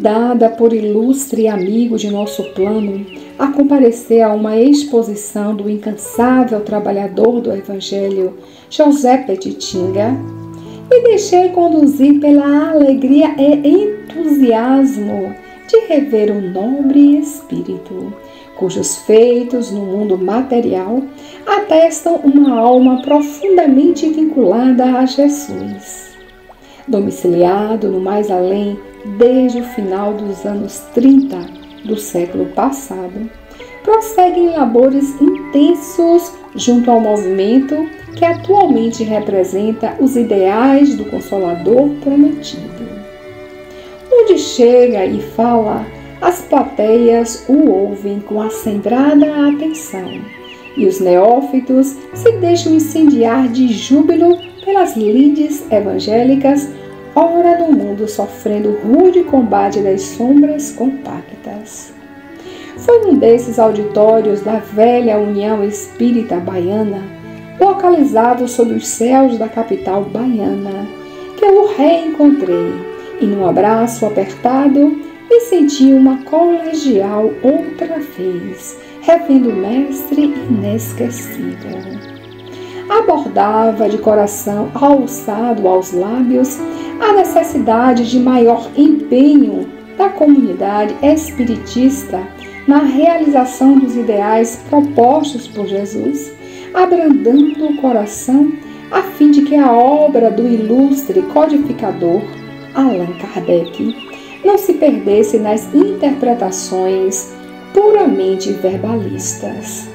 convidada por ilustre amigo de nosso plano a comparecer a uma exposição do incansável trabalhador do Evangelho, José Petitinga, me deixei conduzir pela alegria e entusiasmo de rever o nobre espírito, cujos feitos no mundo material atestam uma alma profundamente vinculada a Jesus. Domiciliado no mais além desde o final dos anos 30 do século passado, prossegue em labores intensos junto ao movimento que atualmente representa os ideais do Consolador prometido. Onde chega e fala, as plateias o ouvem com acendrada atenção, e os neófitos se deixam incendiar de júbilo pelas lides evangélicas, ora no mundo sofrendo rude combate das sombras compactas. Foi um desses auditórios da velha União Espírita Baiana, localizado sob os céus da capital baiana, que eu o reencontrei, e num abraço apertado me senti uma colegial outra vez, revendo o mestre inesquecível. Abordava de coração alçado aos lábios a necessidade de maior empenho da comunidade espiritista na realização dos ideais propostos por Jesus, abrandando o coração a fim de que a obra do ilustre codificador Allan Kardec não se perdesse nas interpretações puramente verbalistas.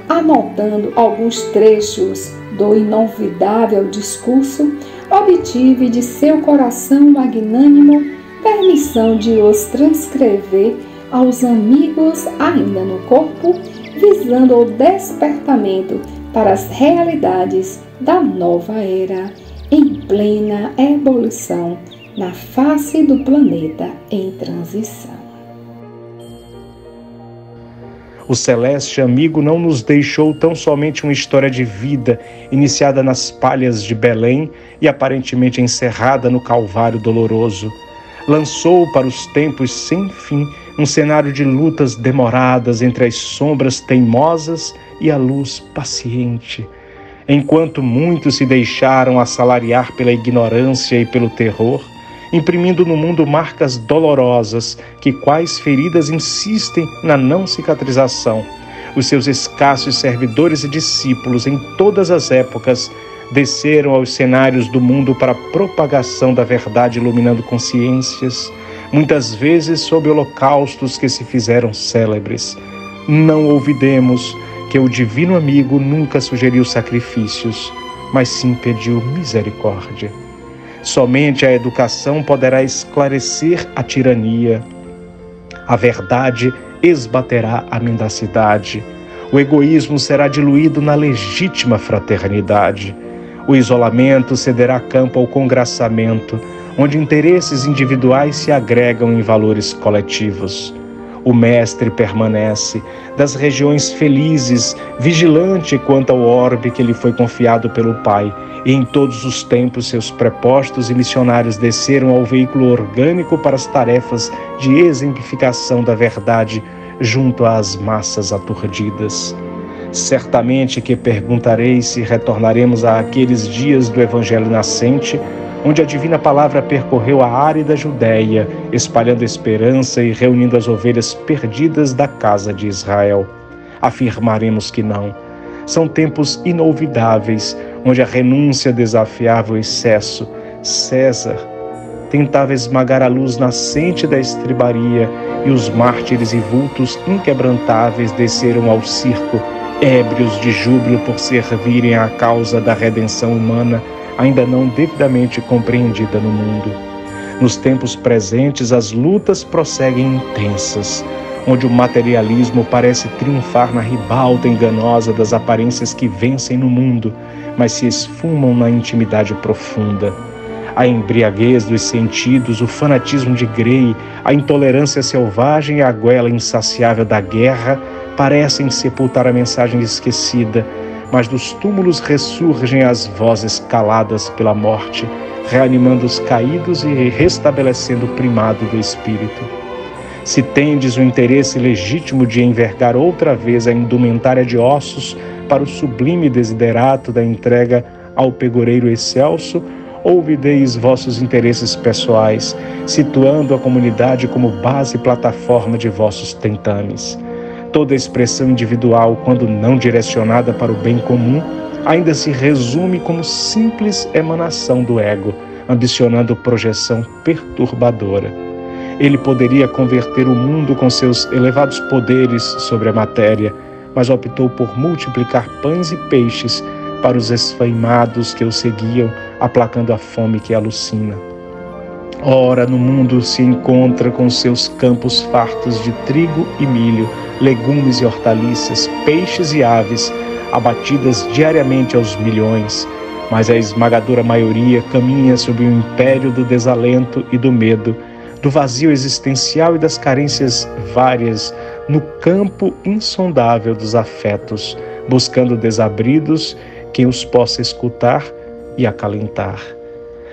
Anotando alguns trechos do inovidável discurso, obtive de seu coração magnânimo permissão de os transcrever aos amigos ainda no corpo, visando o despertamento para as realidades da nova era em plena ebulição na face do planeta em transição. O celeste amigo não nos deixou tão somente uma história de vida iniciada nas palhas de Belém e aparentemente encerrada no Calvário doloroso. Lançou para os tempos sem fim um cenário de lutas demoradas entre as sombras teimosas e a luz paciente. Enquanto muitos se deixaram assalariar pela ignorância e pelo terror, imprimindo no mundo marcas dolorosas que, quais feridas, insistem na não cicatrização. Os seus escassos servidores e discípulos em todas as épocas desceram aos cenários do mundo para a propagação da verdade, iluminando consciências, muitas vezes sob holocaustos que se fizeram célebres. Não olvidemos que o divino amigo nunca sugeriu sacrifícios, mas sim pediu misericórdia. Somente a educação poderá esclarecer a tirania. A verdade esbaterá a mendacidade. O egoísmo será diluído na legítima fraternidade. O isolamento cederá campo ao congraçamento, onde interesses individuais se agregam em valores coletivos. O mestre permanece, das regiões felizes, vigilante quanto ao orbe que lhe foi confiado pelo Pai, e em todos os tempos seus prepostos e missionários desceram ao veículo orgânico para as tarefas de exemplificação da verdade junto às massas aturdidas. Certamente que perguntarei se retornaremos àqueles dias do Evangelho nascente, onde a divina palavra percorreu a árida Judéia, espalhando esperança e reunindo as ovelhas perdidas da casa de Israel. Afirmaremos que não. São tempos inolvidáveis, onde a renúncia desafiava o excesso. César tentava esmagar a luz nascente da estribaria, e os mártires e vultos inquebrantáveis desceram ao circo, ébrios de júbilo por servirem à causa da redenção humana, ainda não devidamente compreendida no mundo. Nos tempos presentes, as lutas prosseguem intensas, onde o materialismo parece triunfar na ribalta enganosa das aparências que vencem no mundo, mas se esfumam na intimidade profunda. A embriaguez dos sentidos, o fanatismo de Grey, a intolerância selvagem e a goela insaciável da guerra parecem sepultar a mensagem esquecida, mas dos túmulos ressurgem as vozes caladas pela morte, reanimando os caídos e restabelecendo o primado do espírito. Se tendes o interesse legítimo de envergar outra vez a indumentária de ossos para o sublime desiderato da entrega ao pegoreiro excelso, ouvideis vossos interesses pessoais, situando a comunidade como base e plataforma de vossos tentames. Toda expressão individual, quando não direcionada para o bem comum, ainda se resume como simples emanação do ego, ambicionando projeção perturbadora. Ele poderia converter o mundo com seus elevados poderes sobre a matéria, mas optou por multiplicar pães e peixes para os esfaimados que o seguiam, aplacando a fome que alucina. Ora, no mundo se encontra com seus campos fartos de trigo e milho, legumes e hortaliças, peixes e aves, abatidas diariamente aos milhões, mas a esmagadora maioria caminha sob o império do desalento e do medo, do vazio existencial e das carências várias, no campo insondável dos afetos, buscando desabridos quem os possa escutar e acalentar.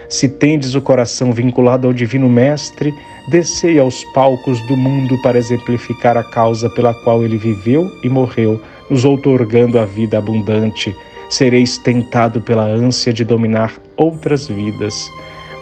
Se tendes o coração vinculado ao Divino Mestre, descei aos palcos do mundo para exemplificar a causa pela qual ele viveu e morreu, nos outorgando a vida abundante. Sereis tentado pela ânsia de dominar outras vidas.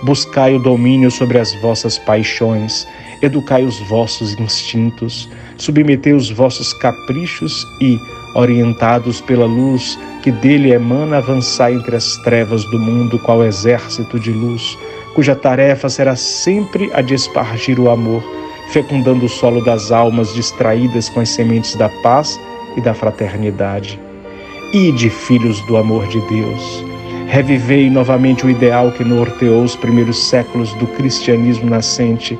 Buscai o domínio sobre as vossas paixões, educai os vossos instintos, submetei os vossos caprichos e, orientados pela luz que dele emana, avançai entre as trevas do mundo qual exército de luz, cuja tarefa será sempre a de espargir o amor, fecundando o solo das almas distraídas com as sementes da paz e da fraternidade. Ide, filhos do amor de Deus, revivei novamente o ideal que norteou os primeiros séculos do cristianismo nascente,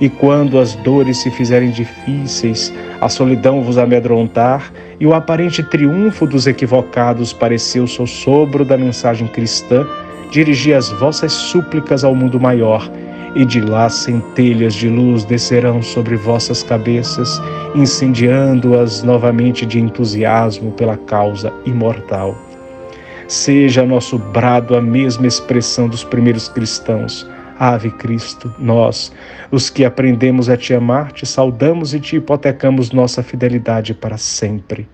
e quando as dores se fizerem difíceis, a solidão vos amedrontar e o aparente triunfo dos equivocados pareceu sossobro da mensagem cristã, dirigi as vossas súplicas ao mundo maior, e de lá centelhas de luz descerão sobre vossas cabeças, incendiando-as novamente de entusiasmo pela causa imortal. Seja nosso brado a mesma expressão dos primeiros cristãos. Ave Cristo, nós, os que aprendemos a te amar, te saudamos e te hipotecamos nossa fidelidade para sempre.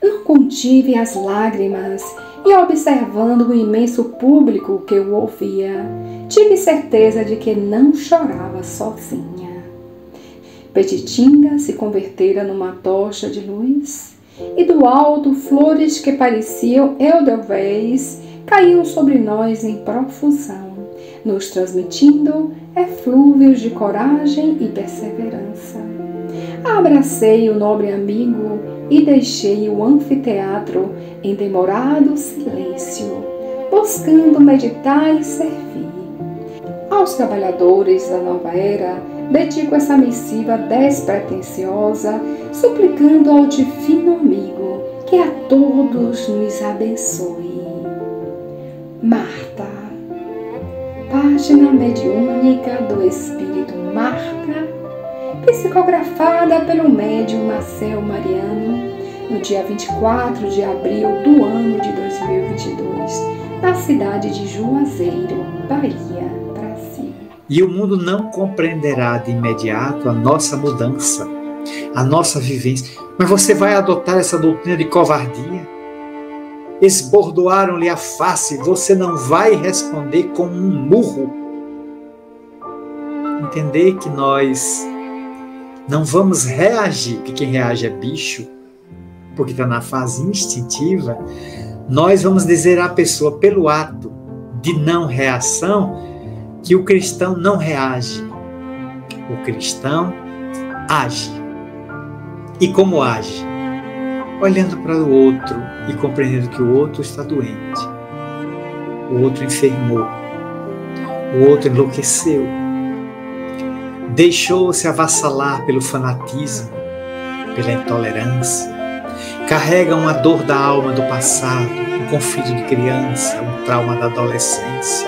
Não contive as lágrimas e, observando o imenso público que o ouvia, tive certeza de que não chorava sozinha. Petitinga se convertera numa tocha de luz, e do alto flores que pareciam edelvéis caíam sobre nós em profusão, nos transmitindo eflúvios de coragem e perseverança. Abracei o nobre amigo e deixei o anfiteatro em demorado silêncio, buscando meditar e servir. Aos trabalhadores da nova era, dedico essa missiva despretensiosa, suplicando ao divino amigo que a todos nos abençoe. Marta. Página mediúnica do Espírito Marta, psicografada pelo médium Marcel Mariano, no dia 24 de abril do ano de 2022, na cidade de Juazeiro, Bahia, Brasil. E o mundo não compreenderá de imediato a nossa mudança, a nossa vivência. Mas você vai adotar essa doutrina de covardia? Esbordoaram-lhe a face, você não vai responder com um murro. Entender que nós não vamos reagir, que quem reage é bicho, porque está na fase instintiva. Nós vamos dizer à pessoa, pelo ato de não reação, que o cristão não reage. O cristão age. E como age? Olhando para o outro e compreendendo que o outro está doente. O outro enfermou. O outro enlouqueceu. Deixou-se avassalar pelo fanatismo, pela intolerância. Carrega uma dor da alma do passado, um conflito de criança, um trauma da adolescência.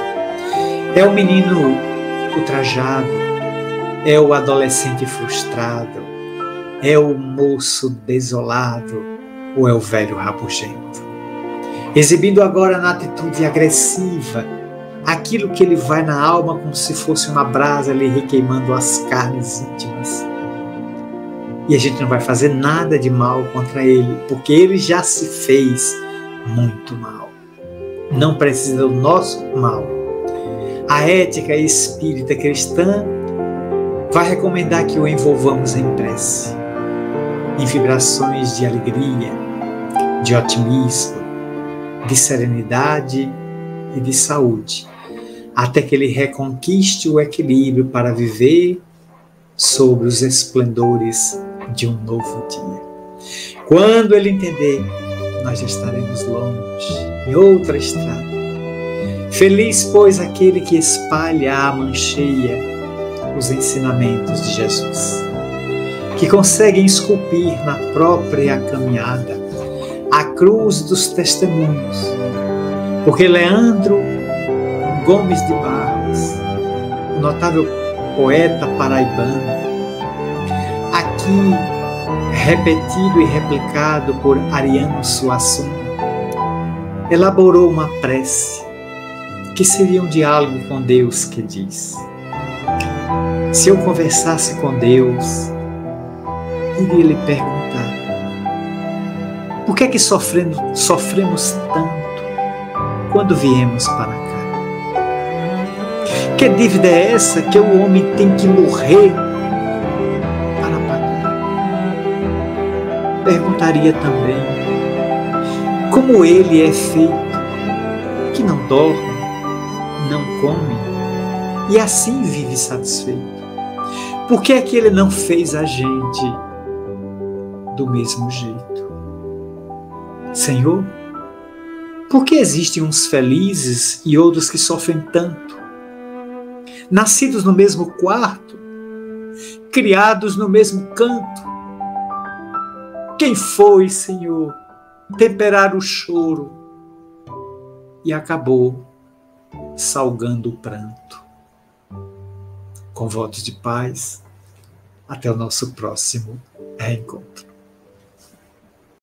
É o menino ultrajado, é o adolescente frustrado, é o moço desolado, ou é o velho rabugento? Exibindo agora na atitude agressiva aquilo que ele vai na alma como se fosse uma brasa lhe requeimando as carnes íntimas. E a gente não vai fazer nada de mal contra ele, porque ele já se fez muito mal. Não precisa do nosso mal. A ética espírita cristã vai recomendar que o envolvamos em prece, em vibrações de alegria, de otimismo, de serenidade e de saúde, até que ele reconquiste o equilíbrio para viver sobre os esplendores de um novo dia. Quando ele entender, nós já estaremos longe, em outra estrada. Feliz, pois, aquele que espalha a mancheia os ensinamentos de Jesus, que consegue esculpir na própria caminhada a cruz dos testemunhos, porque Leandro Gomes de Barros, o notável poeta paraibano, aqui repetido e replicado por Ariano Suassuna, elaborou uma prece que seria um diálogo com Deus, que diz: se eu conversasse com Deus, iria lhe perguntar: por que é que sofremos tanto quando viemos para cá? Que dívida é essa que o homem tem que morrer para pagar? Perguntaria também como ele é feito, que não dorme, não come e assim vive satisfeito. Por que é que ele não fez a gente do mesmo jeito? Senhor, por que existem uns felizes e outros que sofrem tanto? Nascidos no mesmo quarto, criados no mesmo canto. Quem foi, Senhor, temperar o choro e acabou salgando o pranto? Com votos de paz, até o nosso próximo reencontro.